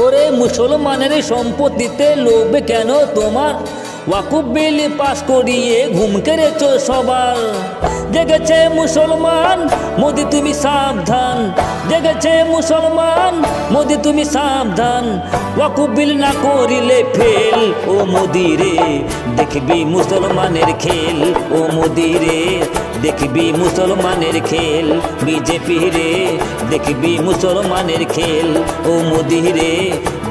ওরে মুসলমানের সম্পত্তিতে লোভ কেন তোমার? ওয়াকুব বিল পাস করিয়ে ঘুম কেড়েছ সবার। জেগেছে মুসলমান, মোদি তুমি সাবধান। জেগেছে মুসলমান, মোদি তুমি সাবধান। ওয়াকুব বিল না করিলে ফেল। ও মোদি রে দেখবি মুসলমানের খেল। ও মোদি রে দেখবি মুসলমানের খেল। বিজেপি রে দেখবি মুসলমানের খেল। ও মোদি রে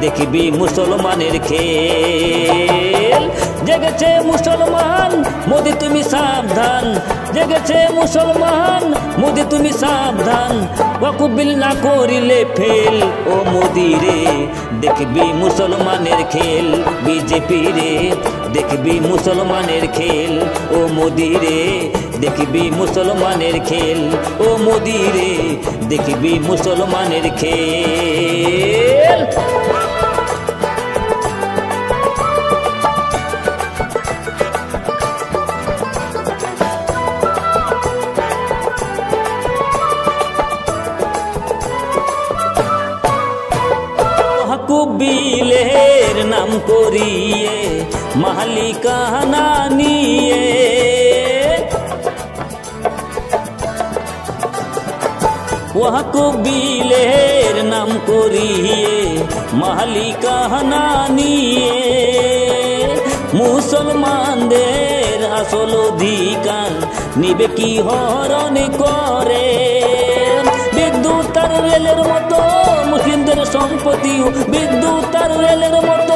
দেখবি মুসলমানের খেল। জেগেছে মুসলমান, মোদি তুমি সাবধান। জেগেছে মুসলমান, মোদি তুমি সাবধান। ওয়াকুব বিল না করিলে ফেল। ও মোদি রে দেখবি মুসলমানের খেল। বিজেপি রে দেখবি মুসলমানের খেল। ও মোদি রে দেখবি মুসলমানের খেল। ও মোদি রে দেখবি মুসলমানের খেল। ওয়াকুব বিলের নাম করিয়ে মালিকানা নিয়ে ওয়াকুব বিলের নাম করিয়ে মালিকানা নিয়ে মুসলমানদের আসল অধিকার নিবে কি হরণ করে। বিদ্যুৎ আর রেলের মতো মুসলিমদের সম্পত্তিও, বিদ্যুৎ আর রেলের মতো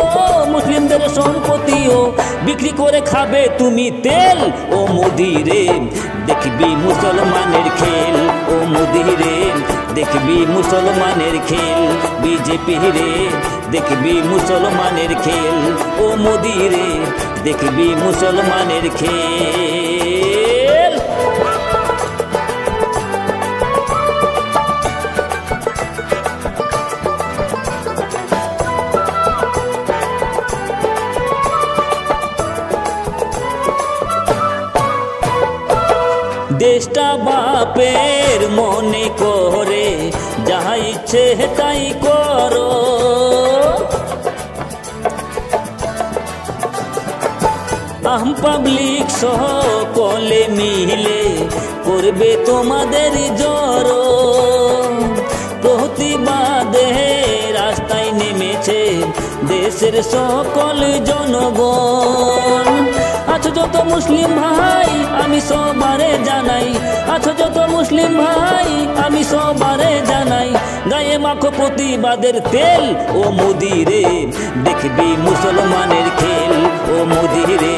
মুসলিমদের সম্পত্তিও বিক্রি করে খাবে তুমি তেল। ও মোদি রে দেখবি মুসলমানের খেল। ও মোদি রে দেখবি মুসলমানের খেল। বিজেপি রে দেখবি মুসলমানের খেল। ও মোদি রে দেখবি মুসলমানের খেল। দেশটা বাপের মনে করে যাহা ইচ্ছে তাই করো। আম পাবলিক সকলে মিলে করবে তোমাদের জড়ো। প্রতিবাদে রাস্তায় নেমেছে দেশের সকল জনগণ। আছো যত মুসলিম ভাই আমি সবারে জানাই। আছো যত মুসলিম ভাই আমি সবারে জানাই। গায়ে মাখো প্রতিবাদের তেল। ও মোদি রে দেখবি মুসলমানের খেল। ও মোদি রে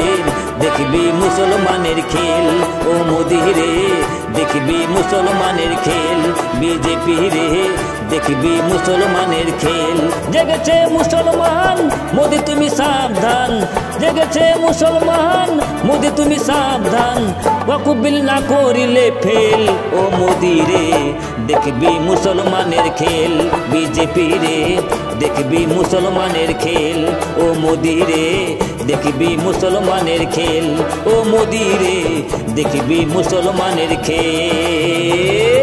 দেখবি মুসলমানের খেল। ও মোদি রে দেখবি মুসলমানের খেল। বিজেপি রে দেখবি মুসলমানের খেল। জেগেছে মুসলমান, মোদি তুমি সাবধান। জেগেছে মুসলমান, মোদি তুমি সাবধান। ওয়াকুব বিল না করিলে ফেল। ও মোদি রে দেখবি মুসলমানের খেল। বিজেপি রে দেখবি মুসলমানের খেল। ও মোদি রে দেখবি মুসলমানের খেল। ও মোদি রে দেখবি মুসলমানের খেল।